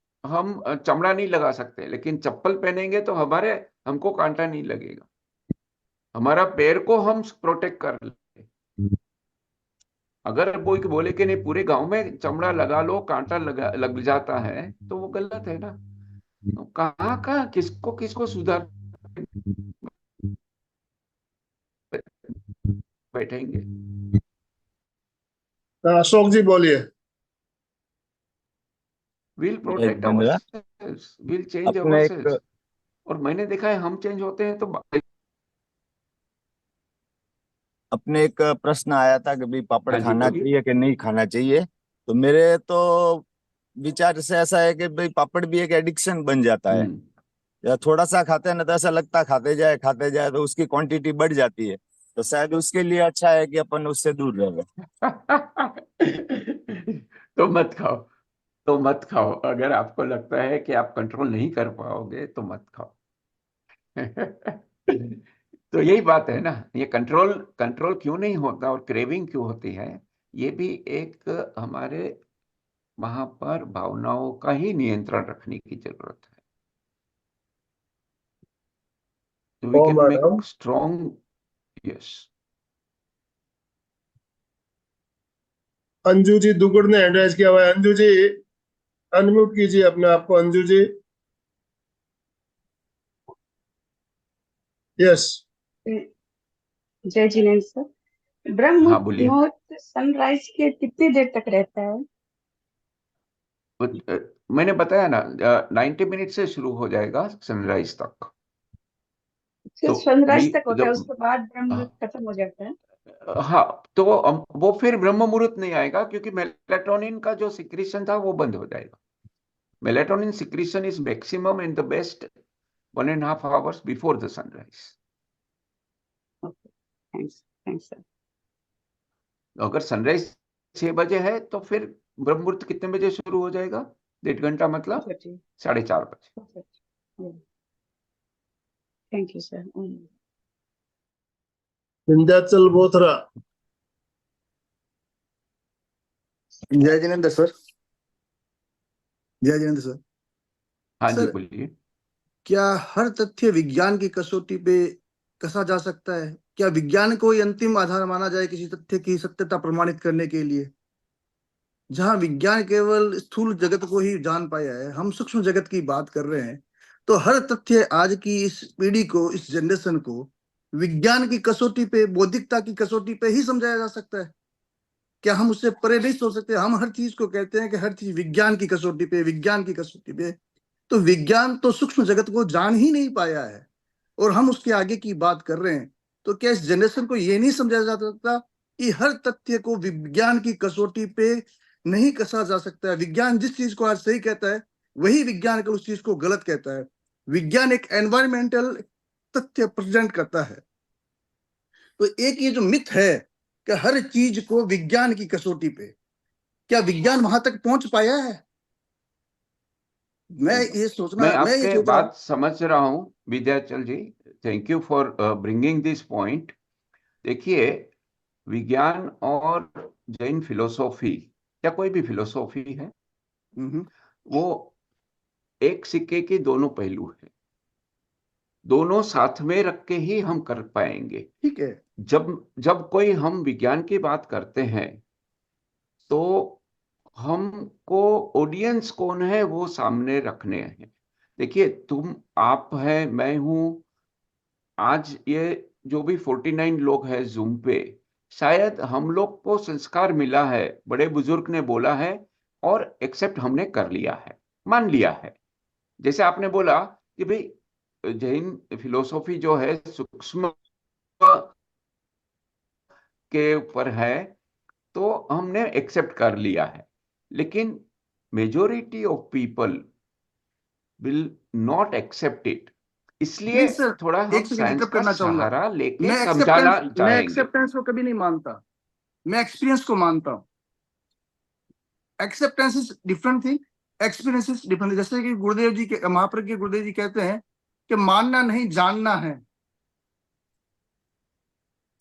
चमड़ा नहीं लगा सकते, लेकिन चप्पल पहनेंगे तो हमको कांटा नहीं लगेगा, हमारा पैर को हम प्रोटेक्ट कर लेंगे। अगर कोई बोले कि नहीं पूरे गांव में चमड़ा लगा लो, कांटा लग जाता है, तो वो गलत है ना। तो कहाँ किसको किसको सुधार बैठेंगे? अशोक जी बोलिए। विल एक प्रोटेक्ट बंदा आवरसेल्व्स, विल चेंज अपने एक आवरसेल्व्स। और मैंने देखा है हम चेंज होते हैं तो अपने एक प्रश्न आया था कि भाई पापड़ हाँ जी खाना बोलिए। चाहिए कि नहीं खाना चाहिए। तो मेरे तो विचार से ऐसा है कि भाई पापड़ भी एक एडिक्शन बन जाता है। या थोड़ा सा खाते हैं ना तो ऐसा लगता है खाते जाए तो उसकी क्वांटिटी बढ़ जाती है। तो शायद उसके लिए अच्छा है कि अपन उससे दूर रहे। तो मत खाओ। तो मत खाओ। अगर आपको लगता है कि आप कंट्रोल नहीं कर पाओगे तो मत खाओ। तो यही बात है ना, ये कंट्रोल कंट्रोल क्यों नहीं होता और क्रेविंग क्यों होती है, ये भी एक हमारे वहां पर भावनाओं का ही नियंत्रण रखने की जरूरत है। तो we oh can madam, make strong, yes. Anju ji Dugud ने हैंड रेज किया हुआ है। अंजू जी अनम्यूट कीजिए अपने आप को। अंजू जी, यस। जय जिनेन्द्र सर। ब्रह्म हाँ बोलिए। मुहूर्त सनराइज के कितनी देर तक रहता है? मैंने बताया ना, 90 मिनट से शुरू हो जाएगा सनराइज तक। सिर्फ तो सनराइज भाई तक होता है, उसके बाद ब्रह्म मुहूर्त खत्म हो जाता है? हाँ, तो वो फिर ब्रह्म मुहूर्त नहीं आएगा, क्योंकि मेलाटोनिन का जो सिक्रीशन था वो बंद हो जाएगा। Melatonin secretion is maximum in the best 1.5 hours before the sunrise. Thanks thanks sir. अगर सनराइज 6 बजे है तो फिर ब्रह्म मुहूर्त कितने बजे शुरू हो जाएगा? 1.5 घंटा, मतलब 4:30 बजे। Thank you sir. Vindhyachal Bothra. जय जिनेन्द्र सर। जय जिनेन्द्र सर। हाँ जी सर, बोलिए। क्या हर तथ्य विज्ञान की कसौटी पे कसा जा सकता है? क्या विज्ञान को ही अंतिम आधार माना जाए किसी तथ्य की सत्यता प्रमाणित करने के लिए? जहां विज्ञान केवल स्थूल जगत को ही जान पाया है, हम सूक्ष्म जगत की बात कर रहे हैं, तो हर तथ्य आज की इस पीढ़ी को, इस जनरेशन को विज्ञान की कसौटी पे, बौद्धिकता की कसौटी पे ही समझाया जा सकता है? क्या हम उससे परे नहीं सोच सकते? हम हर चीज को कहते हैं कि हर चीज विज्ञान की कसौटी पे, विज्ञान की कसौटी पे। तो विज्ञान तो सूक्ष्म जगत को जान ही नहीं पाया है और हम उसके आगे की बात कर रहे हैं। तो क्या इस जनरेशन को ये नहीं समझा जा सकता कि हर तथ्य को विज्ञान की कसौटी पे नहीं कसा जा सकता है? विज्ञान जिस चीज को आज सही कहता है, वही विज्ञान कल उस चीज को गलत कहता है। विज्ञान एक एनवायरमेंटल तथ्य प्रेजेंट करता है। तो एक ये जो मिथ है कि हर चीज को विज्ञान की कसौटी पे, क्या विज्ञान वहां तक पहुंच पाया है? मैं ये आपके सोच रहा हूं। बात समझ रहा हूं Vidyachal ji. Thank you for bringing this point. देखिए, विज्ञान और जैन फिलोसॉफी या कोई भी फिलोसॉफी है, वो एक सिक्के के दोनों पहलू है। दोनों साथ में रख के ही हम कर पाएंगे। ठीक है। जब कोई हम विज्ञान की बात करते हैं तो हमको ऑडियंस कौन है वो सामने रखने हैं। देखिए, आप है, मैं हूं। आज ये जो भी 49 लोग हैं जूम पे, शायद हम लोग को संस्कार मिला है, बड़े बुजुर्ग ने बोला है और एक्सेप्ट हमने कर लिया है, मान लिया है। जैसे आपने बोला कि भाई जैन फिलोसॉफी जो है सूक्ष्म के ऊपर है, तो हमने एक्सेप्ट कर लिया है। लेकिन majority of people will not accept it. इसलिए नहीं सर, थोड़ा हम एक सेकंड साइंस इंटरप्ट का करना चाहूंगा। सहारा लेके मैं समझाना चाहेंगे। एक्सेप्टेंस को कभी नहीं मानता, मैं एक्सपीरियंस को मानता हूँ। Acceptance is different thing, experience is different. जैसे कि गुरुदेव जी के, महाप्रज्ञ के गुरुदेव जी कहते हैं कि मानना नहीं जानना है।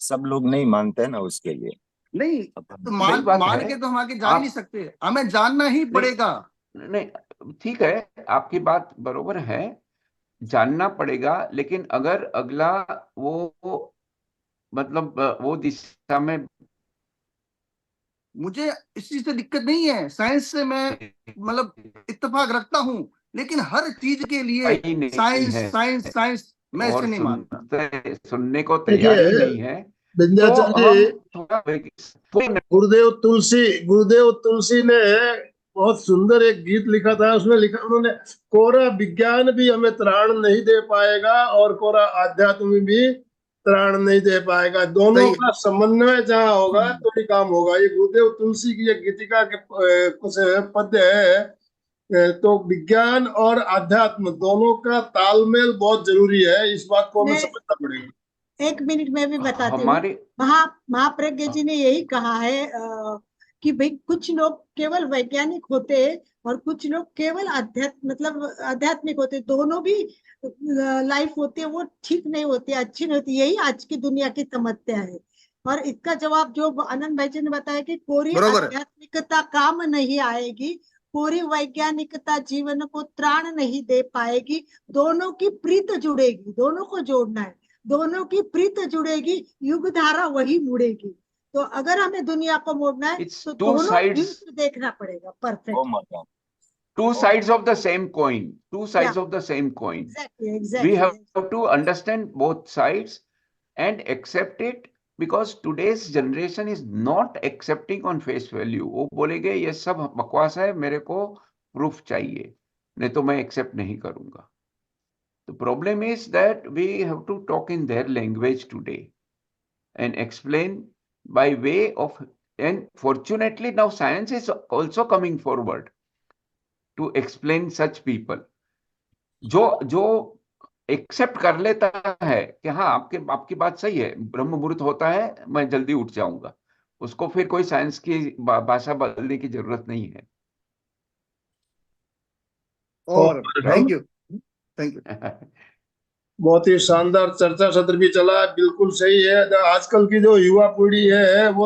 सब लोग नहीं मानते हैं ना उसके लिए। नहीं तो सही बात मान है। के तो हम आगे जा ही नहीं आप सकते, हमें जानना ही पड़ेगा। नहीं, ठीक है, आपकी बात बरोबर है, जानना पड़ेगा। लेकिन अगर अगला वो मतलब वो दिशा में मुझे इस चीज से दिक्कत नहीं है, साइंस से मैं मतलब इत्तेफाक रखता हूं, लेकिन हर चीज के लिए ही नहीं साइंस है साइंस साइंस मैं इसे और नहीं मानता। सुनने को देखिए तैयार ही नहीं है, तो विंध्याचल हम जी, थोड़ा गुरुदेव तुलसी ने बहुत सुंदर एक गीत लिखा था। उसमें लिखा उन्होंने, कोरा विज्ञान भी हमें त्राण नहीं दे पाएगा और कोरा आध्यात्म भी त्राण नहीं दे पाएगा। दोनों सही। का समन्वय जहाँ होगा तो ही काम होगा। ये गुरुदेव तुलसी की एक गीतिका के कुछ पद्य है। तो विज्ञान और आध्यात्म दोनों का तालमेल बहुत जरूरी है। इस बात को हमें मैं समझना पड़ेगा। 1 मिनट में भी बताती हूँ। हमारे महाप्रज्ञ जी ने यही कहा है कि भाई कुछ लोग केवल वैज्ञानिक होते और कुछ लोग केवल आध्यात्मिक होते, दोनों भी लाइफ होती है वो ठीक नहीं होती, अच्छी नहीं होती। यही आज की दुनिया की समस्या है। और इसका जवाब जो आनंद भाई जी ने बताया कि पूरी बरोबर है। आध्यात्मिकता काम नहीं आएगी, पूरी वैज्ञानिकता जीवन को त्राण नहीं दे पाएगी, दोनों की प्रीत जुड़ेगी, दोनों को जोड़ना है, दोनों की प्रीत जुड़ेगी, युग धारा वही मुड़ेगी। तो अगर हमें दुनिया को मोड़ना है It's तो two दोनों sides. views से देखना पड़ेगा। Perfect. Oh my God. Two sides of the same coin. Two sides Yeah. of the same coin. Exactly We have to understand both sides and accept it, because today's generation is not accepting on face value. वो बोलेंगे ये सब बकवास है, मेरे को proof चाहिए, नहीं तो मैं एक्सेप्ट नहीं करूंगा। The problem is that we have to talk in their language today and explain by way of, and fortunately now science is also coming forward to explain such people जो accept कर लेता है कि हाँ आपकी बात सही है, ब्रह्म मुहूर्त होता है, मैं जल्दी उठ जाऊंगा, उसको फिर कोई साइंस की भाषा बदलने की जरूरत नहीं है। और हम थैंक यू। बहुत ही शानदार चर्चा सत्र भी चला, बिल्कुल सही है। आजकल की जो युवा पीढ़ी है वो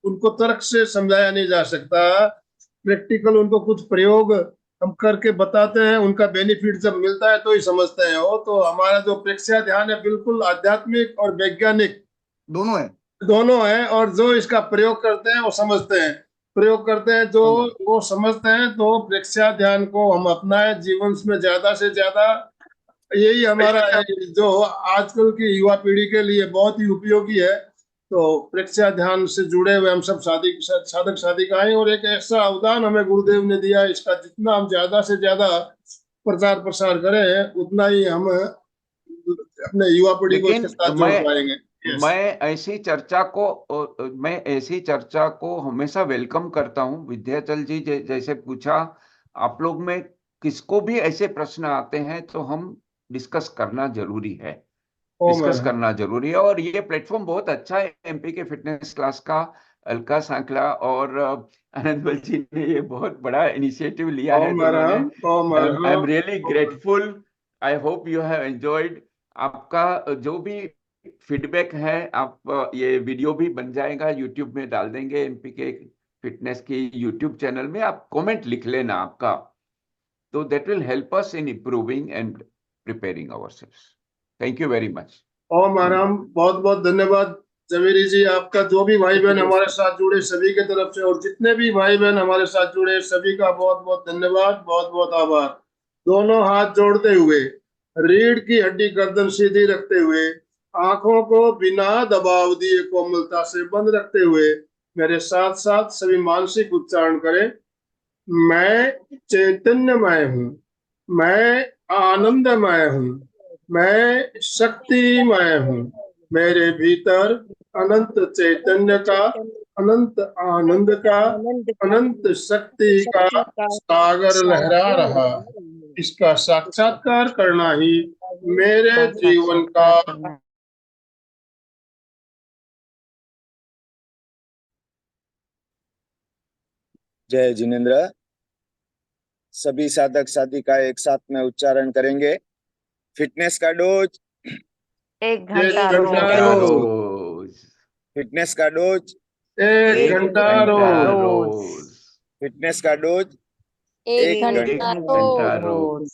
उनको तर्क से समझाया नहीं जा सकता, प्रैक्टिकल उनको कुछ प्रयोग हम करके बताते हैं, उनका बेनिफिट जब मिलता है तो ही समझते हैं वो। तो हमारा जो प्रेक्षया ध्यान है बिल्कुल आध्यात्मिक और वैज्ञानिक दोनों है, और जो इसका प्रयोग करते हैं वो समझते हैं, प्रयोग करते हैं जो वो समझते हैं। तो प्रेक्षया ध्यान को हम अपनाएं जीवन में ज्यादा से ज्यादा, यही हमारा जो आजकल की युवा पीढ़ी के लिए बहुत ही उपयोगी है। तो प्रेक्षया ध्यान से जुड़े हुए हम सब साधक साधिकाएं, और एक ऐसा अवदान हमें गुरुदेव ने दिया, इसका जितना हम ज्यादा से ज्यादा प्रचार प्रसार करें उतना ही हम अपने युवा पीढ़ी को इसके साथ जोड़ पाएंगे। मैं ऐसी चर्चा को हमेशा वेलकम करता हूं। विद्याचल जी जैसे पूछा, आप लोग में किसको भी ऐसे प्रश्न आते हैं तो हम डिस्कस करना जरूरी है, और ये प्लेटफॉर्म बहुत अच्छा है एमपी के फिटनेस क्लास का। अलका सांकला और आनंद बल जी ने ये बहुत बड़ा इनिशिएटिव लिया है। I am really grateful. I hope you have enjoyed. आपका जो भी फीडबैक है, आप ये वीडियो भी बन जाएगा, यूट्यूब में डाल देंगे, एमपी के फिटनेस की यूट्यूब चैनल में आप कमेंट लिख लेना आपका, तो that will help us in improving and preparing ourselves. Thank you very much. Om Aaram. बहुत बहुत धन्यवाद जवेरी जी आपका। जो भी भाई बहन हमारे साथ जुड़े सभी के तरफ से, और जितने भी भाई बहन हमारे साथ जुड़े सभी का बहुत बहुत धन्यवाद, बहुत बहुत आभार। दोनों हाथ जोड़ते हुए, रीढ़ की हड्डी गर्दन सीधी रखते हुए, आंखों को बिना दबाव दिए कोमलता से बंद रखते हुए मेरे साथ साथ सभी मानसिक उच्चारण करें। मैं चैतन्यमय हूँ, मैं आनंदमय हूँ, मैं शक्तिमय हूँ, मेरे भीतर अनंत चैतन्य का, अनंत आनंद का, अनंत शक्ति का सागर लहरा रहा। इसका साक्षात्कार करना ही मेरे जीवन का जय जिनेंद्र। सभी साधक साधिका एक साथ में उच्चारण करेंगे। फिटनेस का डोज 1 घंटा रोज। फिटनेस का डोज 1 घंटा रोज। फिटनेस का डोज 1 घंटा रोज।